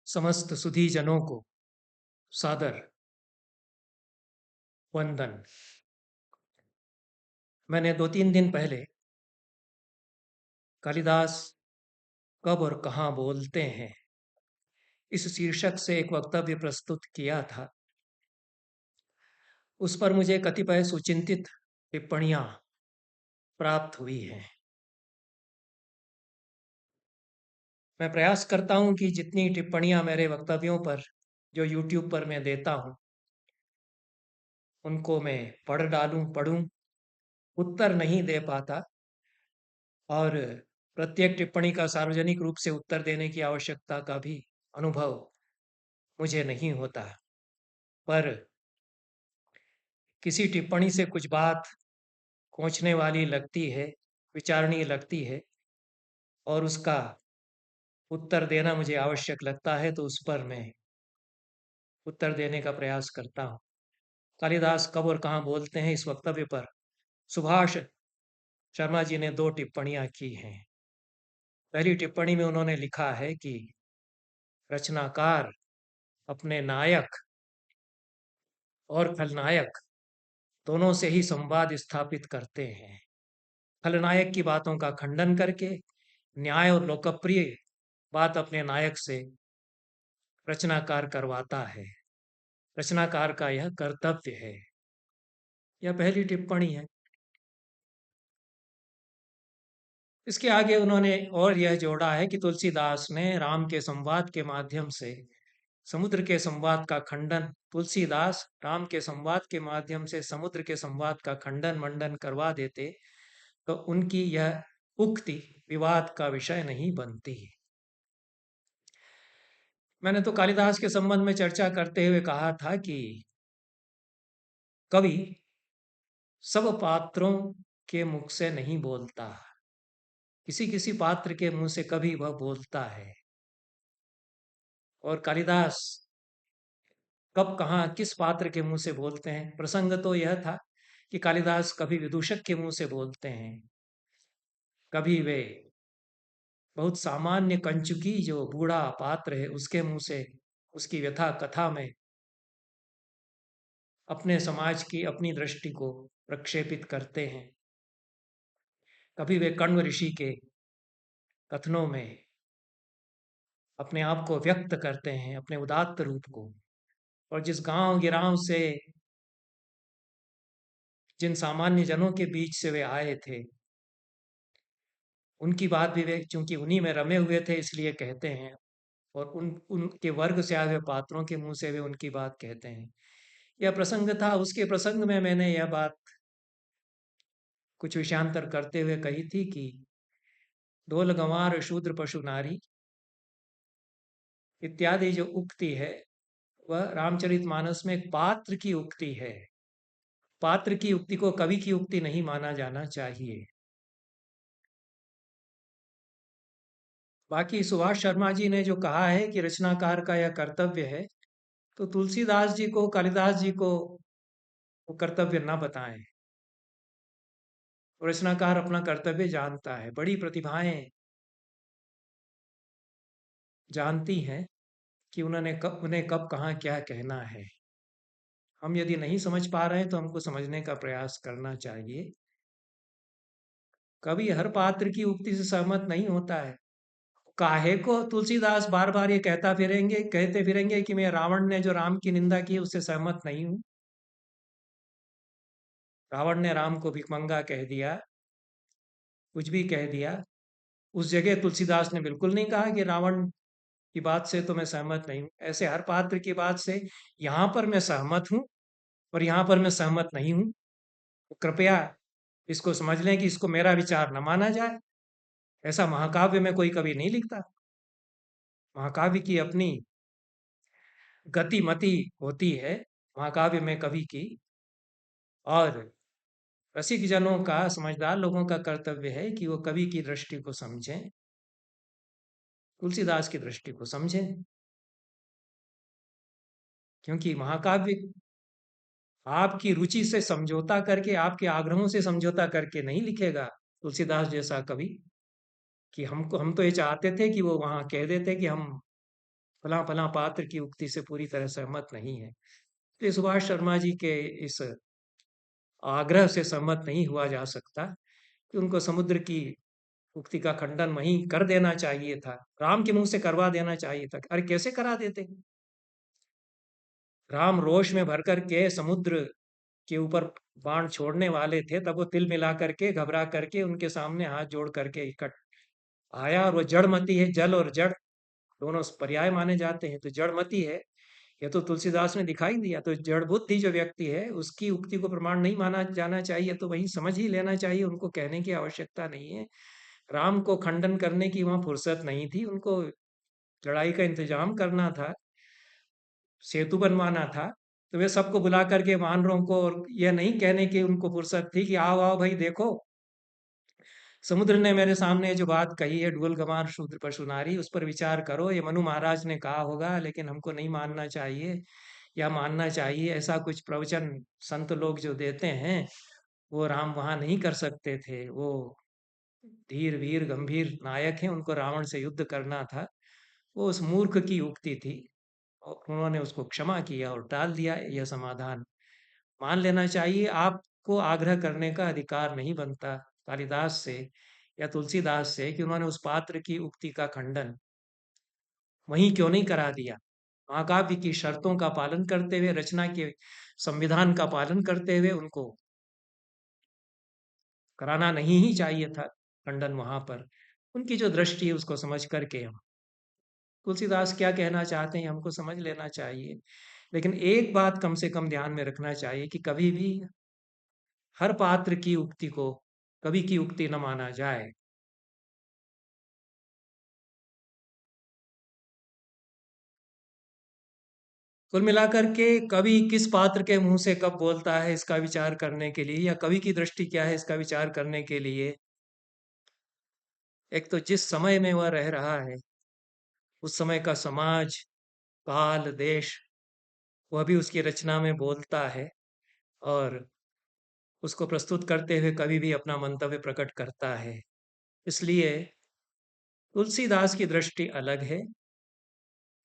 समस्त सुधी जनों को सादर वंदन। मैंने 2-3 दिन पहले कालिदास कब और कहाँ बोलते हैं इस शीर्षक से एक वक्तव्य प्रस्तुत किया था। उस पर मुझे कतिपय सुचिंतित टिप्पणियां प्राप्त हुई हैं। मैं प्रयास करता हूं कि जितनी टिप्पणियां मेरे वक्तव्यों पर जो YouTube पर मैं देता हूं उनको मैं पढ़ूं। उत्तर नहीं दे पाता और प्रत्येक टिप्पणी का सार्वजनिक रूप से उत्तर देने की आवश्यकता का भी अनुभव मुझे नहीं होता। पर किसी टिप्पणी से कुछ बात खोचने वाली लगती है, विचारणीय लगती है और उसका उत्तर देना मुझे आवश्यक लगता है, तो उस पर मैं उत्तर देने का प्रयास करता हूँ। कालिदास कब और कहाँ बोलते हैं इस वक्तव्य पर सुभाष शर्मा जी ने 2 टिप्पणियां की हैं। पहली टिप्पणी में उन्होंने लिखा है कि रचनाकार अपने नायक और खलनायक दोनों से ही संवाद स्थापित करते हैं। खलनायक की बातों का खंडन करके न्याय और लोकप्रिय बात अपने नायक से रचनाकार करवाता है। रचनाकार का यह कर्तव्य है। यह पहली टिप्पणी है। इसके आगे उन्होंने और यह जोड़ा है कि तुलसीदास ने राम के संवाद के माध्यम से समुद्र के संवाद का खंडन तुलसीदास राम के संवाद के माध्यम से समुद्र के संवाद का खंडन मंडन करवा देते तो उनकी यह उक्ति विवाद का विषय नहीं बनती। मैंने तो कालिदास के संबंध में चर्चा करते हुए कहा था कि कवि सब पात्रों के मुख से नहीं बोलता, किसी किसी पात्र के मुंह से कभी वह बोलता है। और कालिदास कब कहाँ किस पात्र के मुंह से बोलते हैं, प्रसंग तो यह था कि कालिदास कभी विदूषक के मुंह से बोलते हैं, कभी वे बहुत सामान्य कंचुकी जो बूढ़ा पात्र है उसके मुंह से उसकी व्यथा कथा में अपने समाज की अपनी दृष्टि को प्रक्षेपित करते हैं। कभी वे कण्व ऋषि के कथनों में अपने आप को व्यक्त करते हैं, अपने उदात्त रूप को। और जिस गांव गिरांव से जिन सामान्य जनों के बीच से वे आए थे उनकी बात भी वे चूंकि उन्हीं में रमे हुए थे इसलिए कहते हैं, और उनके वर्ग से आए हुए पात्रों के मुंह से वे उनकी बात कहते हैं। यह प्रसंग था। उसके प्रसंग में मैंने यह बात कुछ विषयांतर करते हुए कही थी कि ढोल गंवार शूद्र पशु नारी इत्यादि जो उक्ति है वह रामचरितमानस में एक पात्र की उक्ति है। पात्र की उक्ति को कवि की उक्ति नहीं माना जाना चाहिए। बाकी सुभाष शर्मा जी ने जो कहा है कि रचनाकार का यह कर्तव्य है, तो तुलसीदास जी को कालिदास जी को वो कर्तव्य न बताएं। रचनाकार अपना कर्तव्य जानता है। बड़ी प्रतिभाएं जानती हैं कि उन्हें कब कहाँ क्या कहना है। हम यदि नहीं समझ पा रहे हैं तो हमको समझने का प्रयास करना चाहिए। कभी हर पात्र की उक्ति से सहमत नहीं होता है। काहे को तुलसीदास बार बार ये कहते फिरेंगे कि मैं रावण ने जो राम की निंदा की उससे सहमत नहीं हूं। रावण ने राम को भिखमंगा कह दिया, कुछ भी कह दिया। उस जगह तुलसीदास ने बिल्कुल नहीं कहा कि रावण की बात से तो मैं सहमत नहीं हूं। ऐसे हर पात्र की बात से यहां पर मैं सहमत हूं और यहां पर मैं सहमत नहीं हूं। तो कृपया इसको समझ लें कि इसको मेरा विचार न माना जाए। ऐसा महाकाव्य में कोई कवि नहीं लिखता। महाकाव्य की अपनी गतिमति होती है महाकाव्य में कवि की। और रसिक जनों का, समझदार लोगों का कर्तव्य है कि वो कवि की दृष्टि को समझें, तुलसीदास की दृष्टि को समझें। क्योंकि महाकाव्य आपकी रुचि से समझौता करके, आपके आग्रहों से समझौता करके नहीं लिखेगा तुलसीदास जैसा कवि। कि हम तो ये चाहते थे कि वो वहां कह देते कि हम फला फला पात्र की उक्ति से पूरी तरह सहमत नहीं है। तो सुभाष शर्मा जी के इस आग्रह से सहमत नहीं हुआ जा सकता कि उनको समुद्र की उक्ति का खंडन वहीं कर देना चाहिए था, राम के मुंह से करवा देना चाहिए था। अरे कैसे करा देते? राम रोष में भर कर के समुद्र के ऊपर बाण छोड़ने वाले थे, तब वो तिल मिला करके घबरा करके उनके सामने हाथ जोड़ करके इकट्ठ आया। और वो जड़मती है, जल और जड़ दोनों पर्याय माने जाते हैं, तो जड़मती है ये तो तुलसीदास ने दिखाई दिया। तो जड़ बुद्धि जो व्यक्ति है उसकी उक्ति को प्रमाण नहीं माना जाना चाहिए, तो वही समझ ही लेना चाहिए, उनको कहने की आवश्यकता नहीं है। राम को खंडन करने की वहां फुर्सत नहीं थी, उनको लड़ाई का इंतजाम करना था, सेतु बनवाना था। तो वे सबको बुला करके वानरों को, और यह नहीं कहने की उनको फुर्सत थी कि आओ आओ भाई देखो, समुद्र ने मेरे सामने जो बात कही है, डुअल गंवार शूद्र पशु नारी, उस पर विचार करो। ये मनु महाराज ने कहा होगा, लेकिन हमको नहीं मानना चाहिए, या मानना चाहिए। ऐसा कुछ प्रवचन संत लोग जो देते हैं, वो राम वहां नहीं कर सकते थे। वो धीर वीर गंभीर नायक हैं, उनको रावण से युद्ध करना था। वो उस मूर्ख की उक्ति थी, और उन्होंने उसको क्षमा किया और टाल दिया। यह समाधान मान लेना चाहिए। आपको आग्रह करने का अधिकार नहीं बनता कालिदास से या तुलसीदास से कि उन्होंने उस पात्र की उक्ति का खंडन वहीं क्यों नहीं करा दिया। महाकाव्य की शर्तों का पालन करते हुए, रचना के संविधान का पालन करते हुए उनको कराना नहीं ही चाहिए था खंडन वहां पर। उनकी जो दृष्टि है उसको समझ करके हम तुलसीदास क्या कहना चाहते हैं हमको समझ लेना चाहिए। लेकिन एक बात कम से कम ध्यान में रखना चाहिए कि कभी भी हर पात्र की उक्ति को कवि की उक्ति न माना जाए। कुल मिलाकर के कवि किस पात्र के मुंह से कब बोलता है, इसका विचार करने के लिए, या कवि की दृष्टि क्या है इसका विचार करने के लिए, एक तो जिस समय में वह रह रहा है उस समय का समाज, काल, देश, वह भी उसकी रचना में बोलता है। और उसको प्रस्तुत करते हुए कवि भी अपना मंतव्य प्रकट करता है। इसलिए तुलसीदास की दृष्टि अलग है,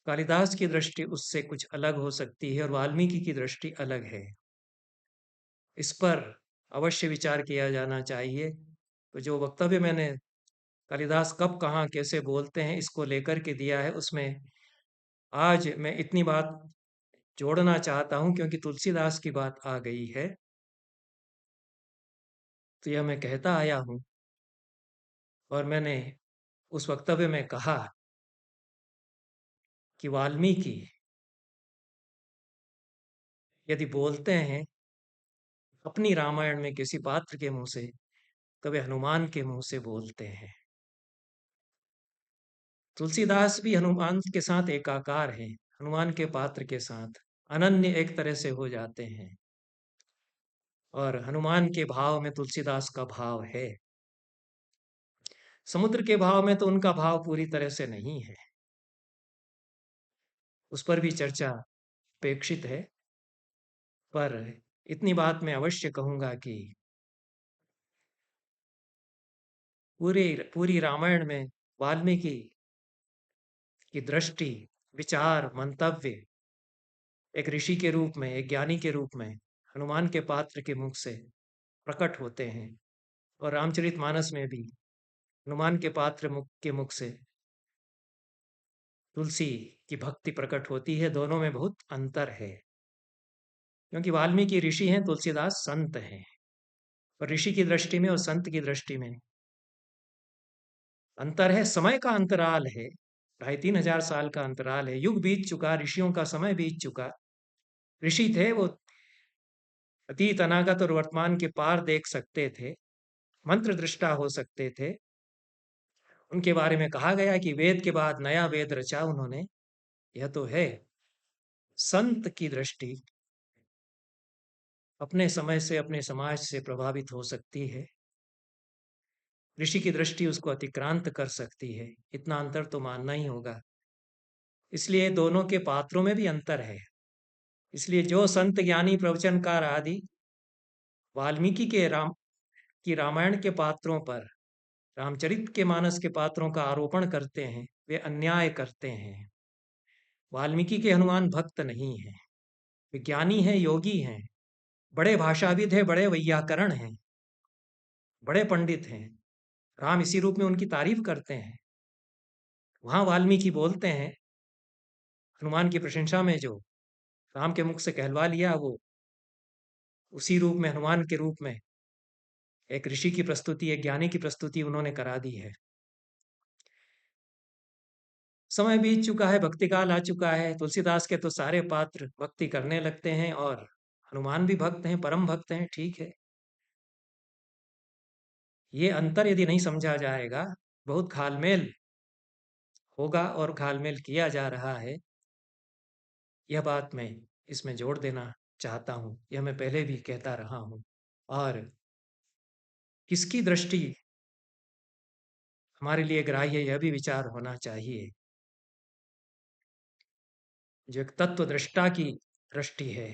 कालिदास की दृष्टि उससे कुछ अलग हो सकती है, और वाल्मीकि की दृष्टि अलग है। इस पर अवश्य विचार किया जाना चाहिए। तो जो वक्तव्य मैंने कालिदास कब, कहाँ, कैसे बोलते हैं इसको लेकर के दिया है, उसमें आज मैं इतनी बात जोड़ना चाहता हूं, क्योंकि तुलसीदास की बात आ गई है तो यह मैं कहता आया हूं। और मैंने उस वक्तव्य में कहा कि वाल्मीकि यदि बोलते हैं अपनी रामायण में किसी पात्र के मुंह से, तो वे हनुमान के मुंह से बोलते हैं। तुलसीदास भी हनुमान के साथ एकाकार है, हनुमान के पात्र के साथ अनन्य एक तरह से हो जाते हैं। और हनुमान के भाव में तुलसीदास का भाव है, समुद्र के भाव में तो उनका भाव पूरी तरह से नहीं है। उस पर भी चर्चा अपेक्षित है। पर इतनी बात मैं अवश्य कहूंगा कि पूरी पूरी रामायण में वाल्मीकि की दृष्टि, विचार, मंतव्य एक ऋषि के रूप में, एक ज्ञानी के रूप में हनुमान के पात्र के मुख से प्रकट होते हैं। और रामचरितमानस में भी हनुमान के पात्र मुख के मुख से तुलसी की भक्ति प्रकट होती है। दोनों में बहुत अंतर है, क्योंकि वाल्मीकि ऋषि हैं, तुलसीदास संत हैं। और ऋषि की दृष्टि में और संत की दृष्टि में अंतर है, समय का अंतराल है, 2500 साल का अंतराल है। युग बीत चुका, ऋषियों का समय बीत चुका। ऋषि थे वो अतीत, अनागत और वर्तमान के पार देख सकते थे, मंत्र दृष्टा हो सकते थे। उनके बारे में कहा गया कि वेद के बाद नया वेद रचा उन्होंने। यह तो है। संत की दृष्टि अपने समय से, अपने समाज से प्रभावित हो सकती है, ऋषि की दृष्टि उसको अतिक्रांत कर सकती है। इतना अंतर तो मानना ही होगा। इसलिए दोनों के पात्रों में भी अंतर है। इसलिए जो संत, ज्ञानी, प्रवचनकार आदि वाल्मीकि के रामायण के पात्रों पर, रामचरित के मानस के पात्रों का आरोपण करते हैं, वे अन्याय करते हैं। वाल्मीकि के हनुमान भक्त नहीं हैं, विज्ञानी हैं, योगी हैं, बड़े भाषाविद हैं, बड़े वैयाकरण हैं, बड़े पंडित हैं। राम इसी रूप में उनकी तारीफ करते हैं। वहां वाल्मीकि बोलते हैं हनुमान की प्रशंसा में, जो राम के मुख से कहलवा लिया वो उसी रूप में, हनुमान के रूप में एक ऋषि की प्रस्तुति, एक ज्ञानी की प्रस्तुति उन्होंने करा दी है। समय बीत चुका है, भक्ति काल आ चुका है। तुलसीदास के तो सारे पात्र भक्ति करने लगते हैं और हनुमान भी भक्त हैं, परम भक्त हैं, ठीक है। ये अंतर यदि नहीं समझा जाएगा, बहुत घालमेल होगा और घालमेल किया जा रहा है। यह बात मैं इसमें जोड़ देना चाहता हूं, यह मैं पहले भी कहता रहा हूं। और किसकी दृष्टि हमारे लिए ग्राह्य, यह भी विचार होना चाहिए। जो एक तत्व दृष्टा की दृष्टि है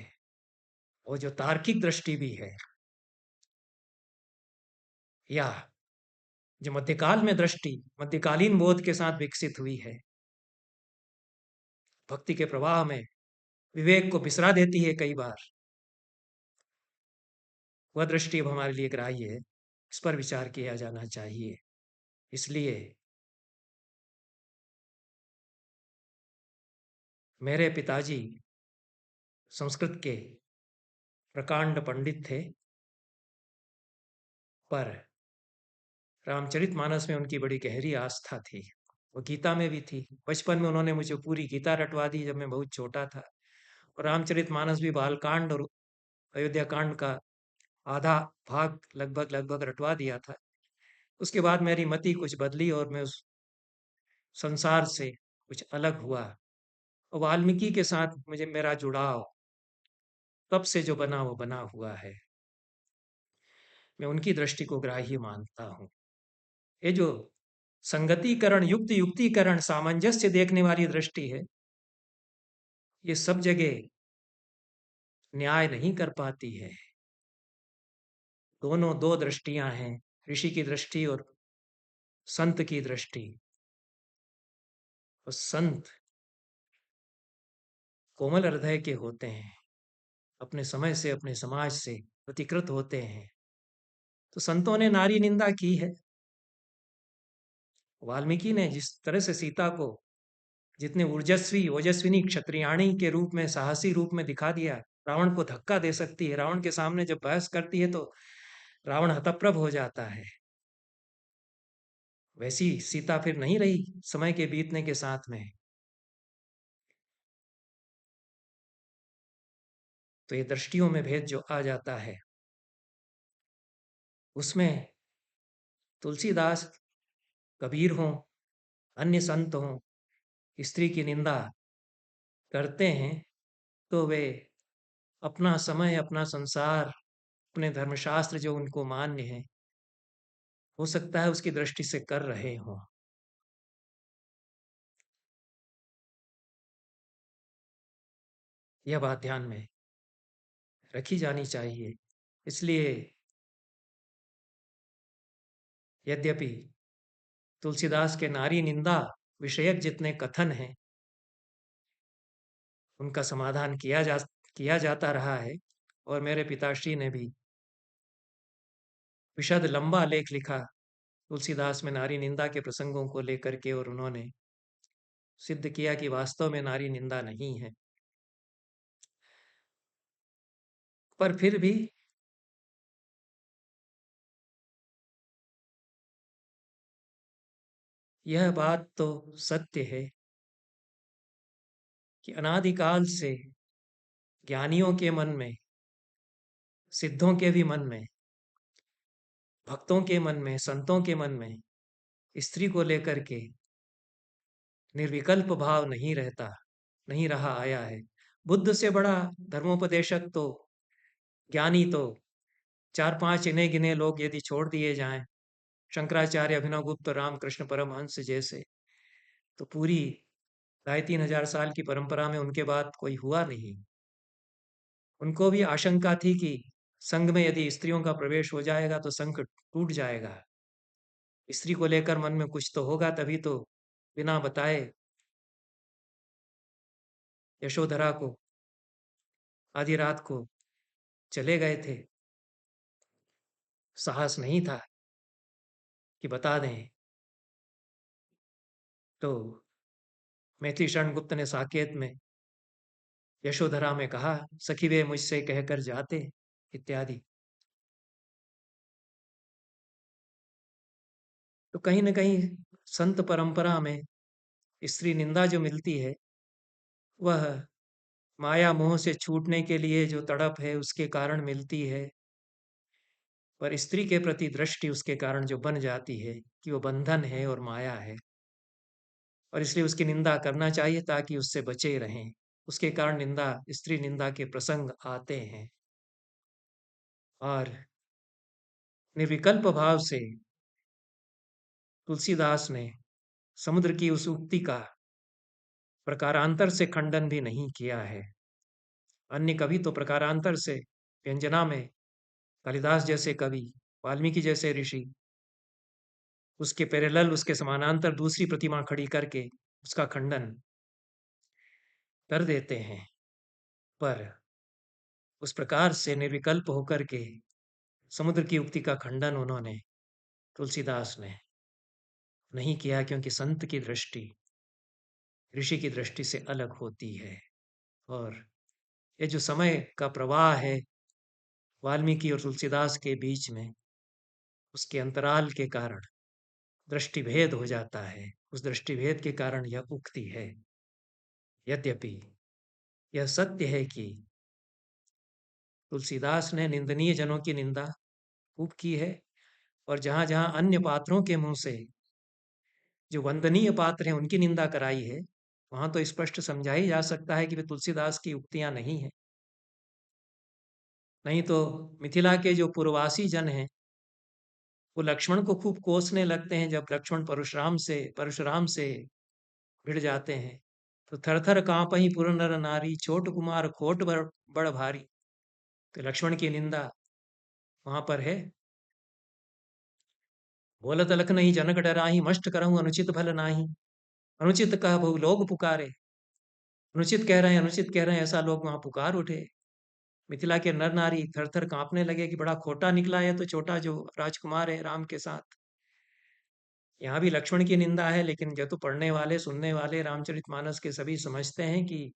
और जो तार्किक दृष्टि भी है, या जो मध्यकाल में दृष्टि, मध्यकालीन बोध के साथ विकसित हुई है, भक्ति के प्रवाह में विवेक को बिसरा देती है कई बार, वह दृष्टि अब हमारे लिए ग्राह्य है। इस पर विचार किया जाना चाहिए। इसलिए मेरे पिताजी संस्कृत के प्रकांड पंडित थे, पर रामचरितमानस में उनकी बड़ी गहरी आस्था थी। वो गीता में भी थी। बचपन में उन्होंने मुझे पूरी गीता रटवा दी जब मैं बहुत छोटा था, और रामचरितमानस भी बालकांड और अयोध्या कांड का आधा भाग लगभग लगभग रटवा दिया था। उसके बाद मेरी मति कुछ बदली और मैं उस संसार से कुछ अलग हुआ। और वाल्मीकि के साथ मुझे मेरा जुड़ाव तब से जो बना वो बना हुआ है। मैं उनकी दृष्टि को ग्राह्य मानता हूँ। ये जो संगतिकरण, युक्तिकरण, सामंजस्य देखने वाली दृष्टि है, ये सब जगह न्याय नहीं कर पाती है। दोनों दो दृष्टियां हैं, ऋषि की दृष्टि और संत की दृष्टि। और संत कोमल हृदय के होते हैं, अपने समय से, अपने समाज से प्रतिकृत होते हैं। तो संतों ने नारी निंदा की है। वाल्मीकि ने जिस तरह से सीता को जितने ऊर्जस्वी, ओजस्विनी, क्षत्रियाणी के रूप में, साहसी रूप में दिखा दिया, रावण को धक्का दे सकती है। रावण के सामने जब बहस करती है तो रावण हतप्रभ हो जाता है। वैसी सीता फिर नहीं रही समय के बीतने के साथ में। तो ये दृष्टियों में भेद जो आ जाता है, उसमें तुलसीदास, कबीर हों, अन्य संत हों, स्त्री की निंदा करते हैं तो वे अपना समय, अपना संसार, अपने धर्मशास्त्र जो उनको मान्य है, हो सकता है उसकी दृष्टि से कर रहे हों। यह बात ध्यान में रखी जानी चाहिए। इसलिए यद्यपि तुलसीदास के नारी निंदा विषयक जितने कथन हैं, उनका समाधान किया जाता रहा है। और मेरे पिताश्री ने भी विशद लंबा लेख लिखा तुलसीदास में नारी निंदा के प्रसंगों को लेकर के, और उन्होंने सिद्ध किया कि वास्तव में नारी निंदा नहीं है। पर फिर भी यह बात तो सत्य है कि अनादिकाल से ज्ञानियों के मन में, सिद्धों के भी मन में, भक्तों के मन में, संतों के मन में स्त्री को लेकर के निर्विकल्प भाव नहीं रहता, नहीं रहा आया है। बुद्ध से बड़ा धर्मोपदेशक तो, ज्ञानी तो, चार पांच इन्हें गिने लोग यदि छोड़ दिए जाएं, शंकराचार्य, अभिनव गुप्त, रामकृष्ण परमहंस जैसे, तो पूरी 2500 साल की परंपरा में उनके बाद कोई हुआ नहीं। उनको भी आशंका थी कि संघ में यदि स्त्रियों का प्रवेश हो जाएगा तो संघ टूट जाएगा। स्त्री को लेकर मन में कुछ तो होगा, तभी तो बिना बताए यशोधरा को आधी रात को चले गए थे। साहस नहीं था कि बता दें। तो मैथिली शरण गुप्त ने साकेत में यशोधरा में कहा, सखी वे मुझसे कहकर जाते इत्यादि। तो कहीं न कहीं संत परंपरा में स्त्री निंदा जो मिलती है, वह माया मोह से छूटने के लिए जो तड़प है उसके कारण मिलती है। पर स्त्री के प्रति दृष्टि उसके कारण जो बन जाती है कि वो बंधन है और माया है, और इसलिए उसकी निंदा करना चाहिए ताकि उससे बचे रहें। उसके कारण निंदा, स्त्री निंदा के प्रसंग आते हैं। और निर्विकल्प भाव से तुलसीदास ने समुद्र की उस उक्ति का प्रकारांतर से खंडन भी नहीं किया है। अन्य कवि तो प्रकारांतर से व्यंजना में कालिदास जैसे कवि, वाल्मीकि जैसे ऋषि उसके पैरेलल, उसके समानांतर दूसरी प्रतिमा खड़ी करके उसका खंडन कर देते हैं। पर उस प्रकार से निर्विकल्प होकर के समुद्र की उक्ति का खंडन उन्होंने, तुलसीदास ने नहीं किया, क्योंकि संत की दृष्टि ऋषि की दृष्टि से अलग होती है। और ये जो समय का प्रवाह है वाल्मीकि और तुलसीदास के बीच में, उसके अंतराल के कारण दृष्टिभेद हो जाता है। उस दृष्टिभेद के कारण यह उक्ति है। यद्यपि यह सत्य है कि तुलसीदास ने निंदनीय जनों की निंदा खूब की है, और जहां जहां अन्य पात्रों के मुंह से जो वंदनीय पात्र हैं उनकी निंदा कराई है, वहां तो स्पष्ट समझा ही जा सकता है कि वे तुलसीदास की उक्तियां नहीं हैं। नहीं तो मिथिला के जो पूर्ववासी जन हैं, वो लक्ष्मण को खूब कोसने लगते हैं। जब लक्ष्मण परशुराम से भिड़ जाते हैं, तो थर थर कांपहि पुर नर नारी, छोट कुमार खोट बड़ भारी। तो लक्ष्मण की निंदा वहां पर है। बोलत लख नहीं जनक डराही, मष्ट करहूं अनुचित भल नाही। अनुचित कह बहु लोग पुकारे, अनुचित कह रहे हैं, अनुचित कह रहे हैं, ऐसा लोग वहां पुकार उठे। मिथिला के नर नारी थर थर कांपने लगे कि बड़ा खोटा निकला है तो छोटा जो राजकुमार है राम के साथ। यहाँ भी लक्ष्मण की निंदा है, लेकिन जो तो पढ़ने वाले, सुनने वाले रामचरितमानस के सभी समझते हैं कि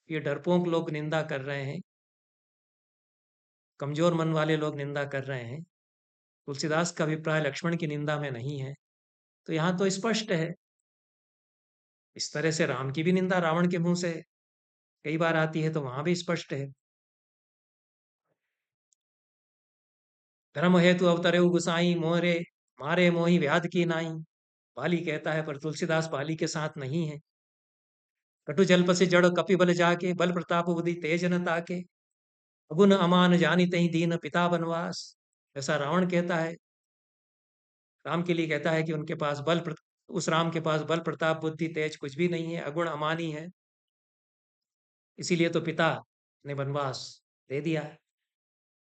ये डरपोक लोग निंदा कर रहे हैं, कमजोर मन वाले लोग निंदा कर रहे हैं। तुलसीदास का अभिप्राय लक्ष्मण की निंदा में नहीं है। तो यहाँ तो स्पष्ट है। इस तरह से राम की भी निंदा रावण के मुंह से कई बार आती है, तो वहां भी स्पष्ट है। धर्म हेतु अवतरे गुसाई, मोहरे मारे मोहि व्याध की नाई। पाली कहता है, पर तुलसीदास पाली के साथ नहीं है। कटु जल्प से जड़ कपि बल जाके, बल प्रताप बुद्धि तेज न ताके। अगुन अमान जानी तही दीन पिता बनवास। ऐसा रावण कहता है, राम के लिए कहता है कि उनके पास उस राम के पास बल प्रताप बुद्धि तेज कुछ भी नहीं है, अगुण अमानी है, इसीलिए तो पिता ने वनवास दे दिया।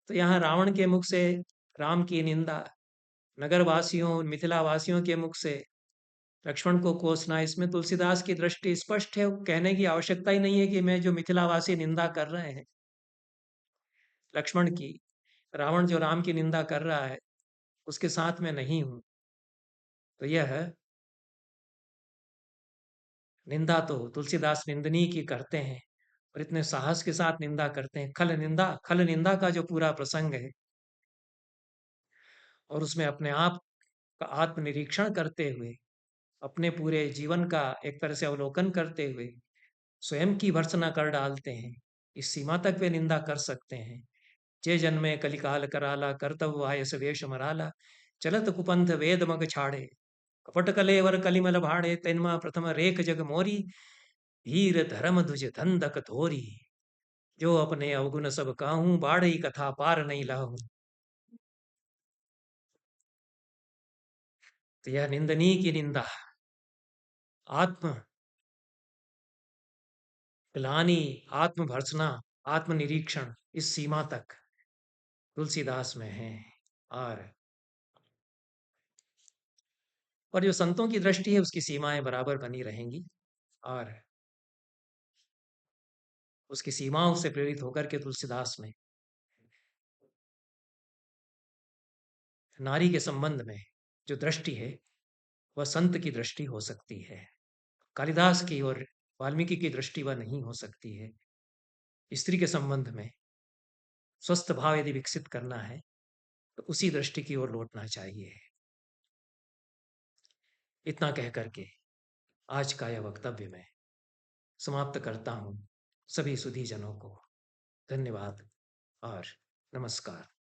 तो यहाँ रावण के मुख से राम की निंदा, नगर वासियों, मिथिला वासियों के मुख से लक्ष्मण को कोसना, इसमें तुलसीदास की दृष्टि स्पष्ट है। कहने की आवश्यकता ही नहीं है कि मैं जो मिथिलावासी निंदा कर रहे हैं लक्ष्मण की, रावण जो राम की निंदा कर रहा है उसके साथ में नहीं हूं। तो यह निंदा तो तुलसीदास निंदनीय की करते हैं, और इतने साहस के साथ निंदा करते हैं। खल निंदा का जो पूरा प्रसंग है, और उसमें अपने आप का आत्मनिरीक्षण करते हुए, अपने पूरे जीवन का एक तरह से अवलोकन करते हुए स्वयं की भर्त्सना कर डालते हैं। इस सीमा तक वे निंदा कर सकते हैं। जे जन्मे कलिकाल कराला, कर्तव्य वायस वेश मराला। चलत कुपंथ वेद मग छाड़े, कपट कलेवर कलिमल भाड़े। तन्मा प्रथम रेख जग मोरी, धीर धर्म दुज धंधक धोरी। जो अपने अवगुण सब काहूं, बाढ़ी कथा पार नहीं लाहूं। तो यह निंदनीय की निंदा, आत्म ग्लानि, आत्म भर्त्सना, आत्मनिरीक्षण, इस सीमा तक तुलसीदास में है। और जो संतों की दृष्टि है उसकी सीमाएं बराबर बनी रहेंगी। और उसकी सीमाओं से प्रेरित होकर के तुलसीदास ने नारी के संबंध में जो दृष्टि है, वह संत की दृष्टि हो सकती है। कालिदास की और वाल्मीकि की दृष्टि वह नहीं हो सकती है। स्त्री के संबंध में स्वस्थ भाव यदि विकसित करना है, तो उसी दृष्टि की ओर लौटना चाहिए। इतना कह करके आज का यह वक्तव्य मैं समाप्त करता हूँ। सभी सुधीजनों को धन्यवाद और नमस्कार।